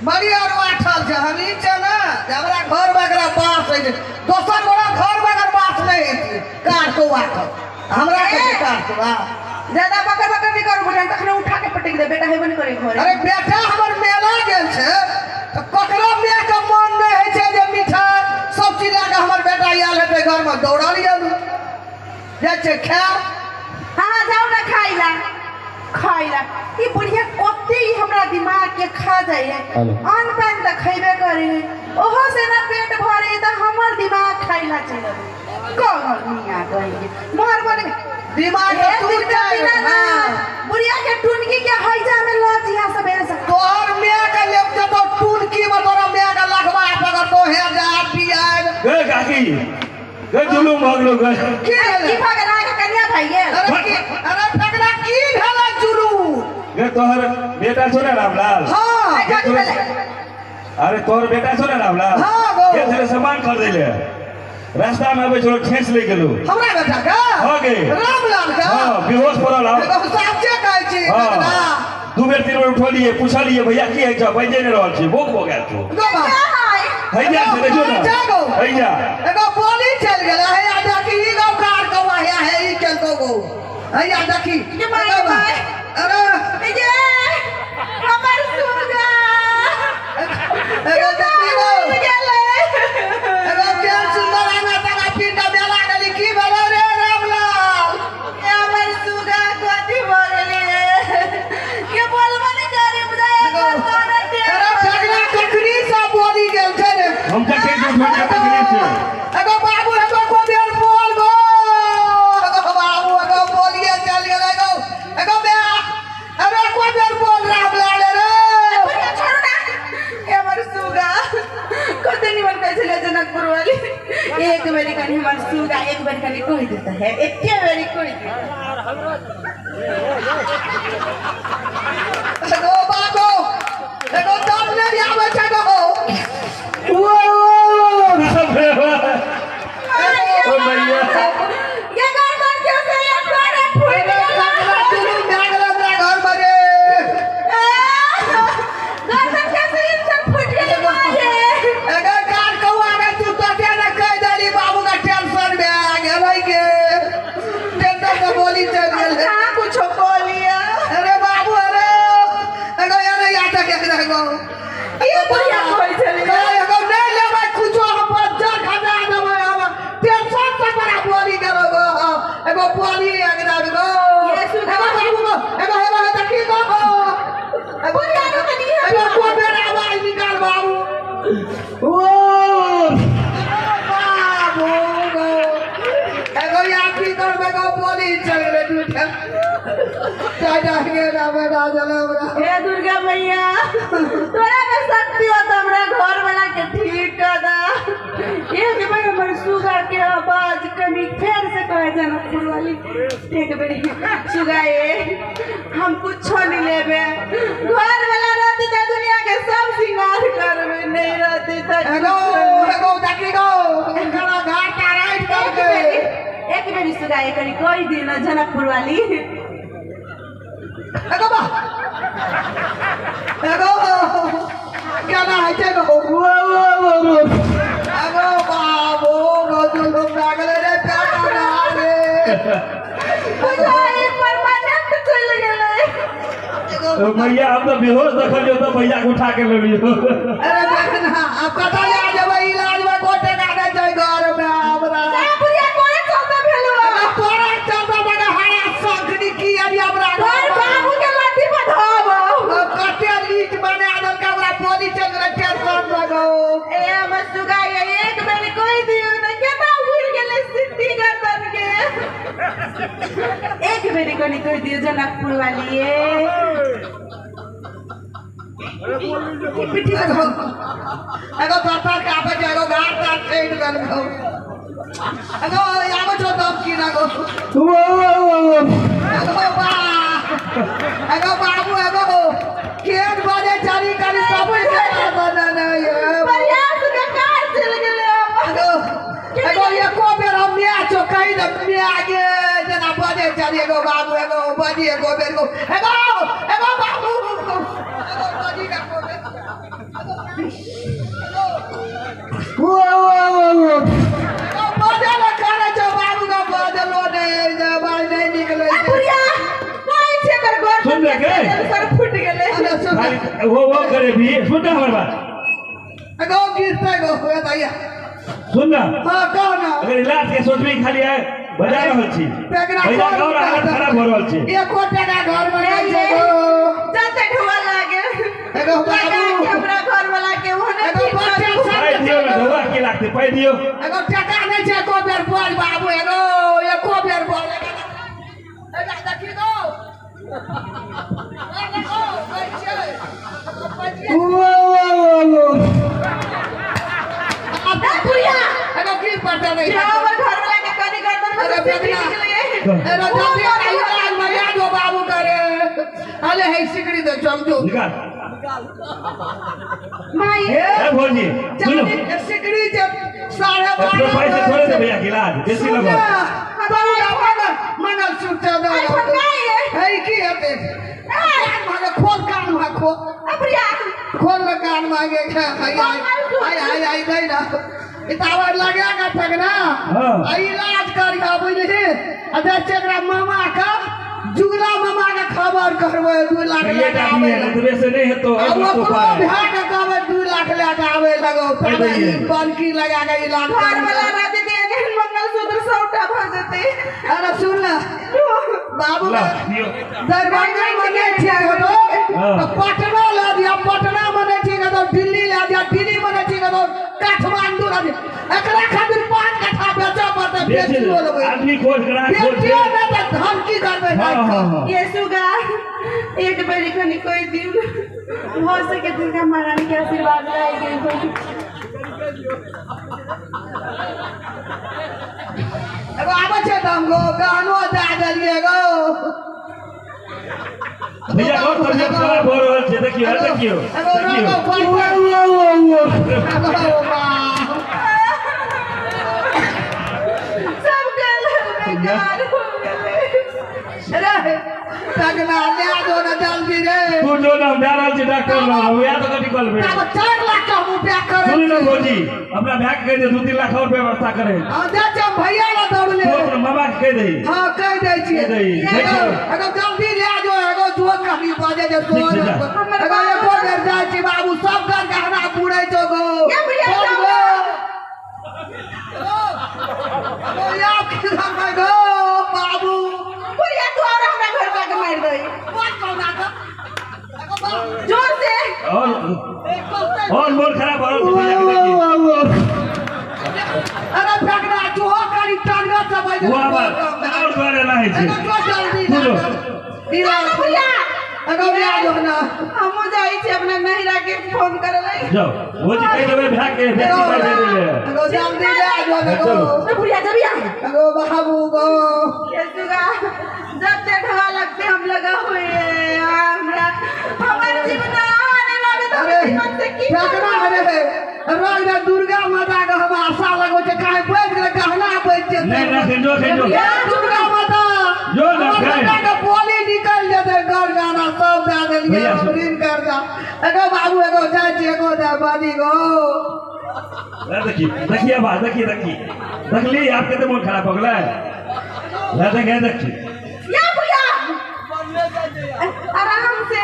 बड़ी और वाठल छे हमी छे ना हमरा घर बगरा बास है दोसर गोरा घर बगर बास नहीं है कार को वाठल हमरा के कार को ज्यादा बकर बकर नहीं करू बुढ़िया तखने उठा के पटक दे बेटा हेबे नहीं करे घर अरे बेटा हमर मेला गेल छे तो ककरो में के मन नहीं है छे जे मिठाई सब चीज लाके हमर बेटा आयल हेते घर में दौड़ा लिया जा छे खा हां जाओ ना खाइला ई बुढ़िया कोते ही हमरा दिमाग के खा जाए अन पान त खइबे करे ओहो से ना पेट भरे त हमर दिमाग खाइला चले कौन मिया गई मोर बने दिमाग टूट जाए ना बुढ़िया के टुनकी के हइजा में लज यहां सबेरे से तोर मिया के लेप जब टुनकी में तोरा मिया के लगवा पकड़ तो हे जा पिया ए काकी ए जुलूम भगलो गए की भगना के कन्या भाई अरे फकरा की भेला जुलू गे तोहर बेटा छोरे रामलाल हां अरे तोहर बेटा छोरे रामलाल हां के तेरे सामान खरीद ले रास्ता में आबे छोड़ ठेस ले गेलू हमरा बेटा का हो गे रामलाल का हां बेहोश पड़ल एगो साचे कहै छी फकरा दू बेर तीन बेर उठलिए पूछलिए भैया की है छ बजे ने रहल छी भूख हो गेल तू गो हैया से देखो ना हैया एगो बोली चल गेला है आ देखी ई गो कार को है ई चल गो हैया देखी के भाई अरे ये हमर सुगा एगो देखी गो गेले एगो केन सुंदर आना तका पिंडा बेला गली की भेलो रे रामलाल हमर सुगा कथि भ गेले के बोलबा नहीं करे बुझाए कोन दे अरे झगड़ा कखरी से बोली गेल छे रे हम का के झगड़ा कखरी से एगो बाबू एगो को बेर बोल गो एगो बाबू एगो बोलिए चल गेल एगो बे अरे को बेर बोल रामलाल रे छोड़ ना हमर सुगा कते निमन कैसे ले जनकपुर वाली एक बेरी कनी हमर सुगा एक बेरी कनी कह देता है एके बेरी कह एगो बाबू एगो दम नहीं आवे छै गो ओ भैया ये गर्दन कैसे ये करे फूट गर्दन कैसे ये सब फूट गए मारे कहां कुछ बोलिया ये बुढ़िया कोई चली ये सुगा बुढ़िया को नहीं हे दुर्गा मैया तोरा में शक्ति हो तो हमरा घर वाला के ठीक कर दा एक बार हमर सुगा के आवाज कनी फेर से कहे जनकपुर वाली एक बेरी सुगा ए हम कुछ नहीं लेबे घर वाला रहते तो दुनिया के सब सिंगार करबे नहीं रहते तो एक बेरी सुगा ए करी कोई दिन जनकपुर वाली क्या ना है चे गो एगो बाबू गो जुलुम लागले रे प्यारा रे बुझाई परमानेंट चल गेले भैया हम तो बेहोश देखलियो तो भैया को उठा के ले लियो अरे देखना अब कता ले जेबै इलाज में गोटे का दे जाय घर में हमरा बुढ़िया कोने चलता भेलुआ तोरा चलता बड़ा हारा संखनी की अभी हमरा घर बाबू के लाठी बधाओ कते लीच बना दल का हमरा पोली चल रे टेंशन लगो ए हमर सुगा ये एक बेर कोई दियो न केना उड़ गेले सिद्धि गर्दन के एक बेर कोनी कोई दियो जनकपुर वाली ए पिटी एगो पापा का पे एगो गार का ट्रेन कर गो एगो याबो जो दम की ना गो एगो बाबू एगो केन बजे जारी करी सब के बना नहीं प्रयास के कार चल गेले एगो ये को बेर हम मैच कहि द मैं आगे जना बजे जारी एगो बाबू एगो बजे एगो बेर एगो बाबू एगो बजी का वो करे भी सुन ना हमारी बात एगो गिरते गो हुए दैया सुन ना हां कहो ना अगर इलाज के सोच में खाली है बजा रहल छी भैया गाँव हालत खराब हो रहल छी एको टका घर में नहीं छै गो जते ढुआ लागे एगो बाबू हमरा घर वाला के होने एगो बच्चा पाई दियो ना धोआ की लागते पाई दियो एगो टका नहीं छै एको बेर बोल बाबू एगो एको बेर बोल एगो देखी गो एगो कहै छै बुढ़िया एगो की पता नहीं हमर घर वाला के कनी गर्दन में से निकले एगो जल्दी इलाज मजा दो बाबू करे अरे है सिकड़ी दे चमचो निकाल माई ए भौजी सुनो सिकड़ी जब 12:30 प्रोफाइल से थोड़े दे भैया की इलाज देसी लगा मंगल सूत्र दे है की हते माने खोल कान में खोल बुढ़िया खोल कान मांगे आई दे ना इतावर लगेगा तक ना इलाज कर बुझली अदे चकरा मामा का जुगला मामा का खबर करबे 2 लाख लगावे दूसरे से नहीं है तो अब वो भा के कहबे 2 लाख लगावे लगो तबे बनकी लगा के इलाज घर वाला रात दे के मंगलसूत्र सौटा भ जते अरे सुन ना बाबू दरबार में नहीं ठीक हो तो पटना ले दिया पटना में नहीं ठीक है तो दिल्ली ले दिया दिल्ली में नहीं ठीक है तो काठमांडू ले दिया एकरा खातिर 5 कट्ठा बेचो पड़ते बेचियो लेबे आदमी खोज करा बेचियो ना तो धन की करबे ये सुगा एक बेरी खनी कोई दिन हो सके दुर्गा महारानी के आशीर्वाद लाएगी एगो आबे छे हम गो गानो दा देलिए गो भैया और तबियत खराब हो रहल छै देखियो देखियो एगो रोगो सब गल बेकार हो गए अरे तगना ले दो ना जल्दी रे तू जो ना डालल छै डॉक्टर ना या तो कथि करबे तब 4 लाख का रुपया करे सुन ना भौजी अपना भाई के कह दे 2-3 लाख और व्यवस्था करे हां जा हम भैया ला दौड़ले तू अपना मामा के कह दे हां कह दे छी अगर जल्दी ले जो एगो जो कभी बाजे जे तो अगर एको घर जाय छी बाबू सब घर गहना पूरे छो गो ओ या की हम गो बाबू बुढ़िया तू और हमरा घर का मार दई बात कौना का जोर से और मोर खराब हो रहल छै भैया के देखिए अरे तगड़ा जो करी तगड़ा सब वो आवाज और द्वारे ना है छै जो जल्दी सुनो बुढ़िया अगर ले जो ना हम जाई छी अपना नहिरा के फोन करले जाओ भौजी कह देबे भाई के बेसी कर दे दिले अगर जल्दी ले जो गो बुढ़िया जबिया अगर बाबू गो ये सुगा जब से ढवा लगते हम लगा हुए हमरा हमारे जीवन आने लगे तो जीवन से की तगड़ा अरे रोज दुर्गा माता का हम आशा लगो छे काहे बैठ के गहना बैठ छे नहीं ना खेजो दुर्गा माता जो ना माता का बोली निकल जते घर गाना सब दे देलिए ऋण कर दा एगो बाबू एगो जाय छी एगो दे बादी गो देखिए बात देखिए देखली आपके तो मन खराब हो गला देखिए या बुढ़िया आराम से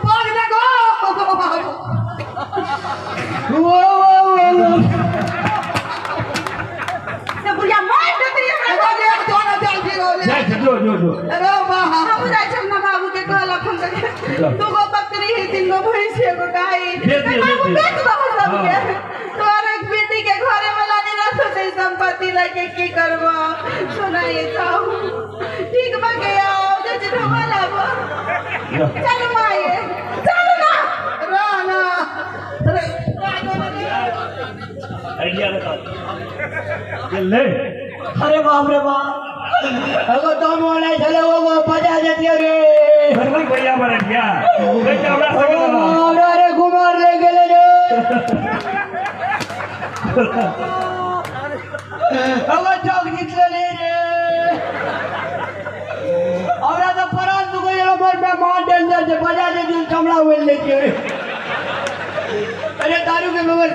बोल दे गो ये बुढ़िया मार देती है एगो दे जो ना जल्दी गो ले जो अरे वाह हम जाय छी अपना बाबू के कहला हम दू गो बकरी है 3 गो भैंस है एगो गाय बाबू बेच दो सब के तोर एक बेटी के घरे वाला नहीं रख दे संपत्ति लेके की करबो सुनाई जाओ ठीक बा गया जे ढवा लाबो चल माए चल ना राना अरे आइडिया लगा ले अरे बाप रे बाप अगो तो मोने चले वो बजा देती रे भरलक भैया मारे क्या बेटा हमरा सके अरे अरे कुमार ले गेले रे अगो चौक निकले रे हमरा तो परान दुगो ये मोर पे मार डेंजर जे बजा दे दिन कमला वेल लेके अरे दारू के मगर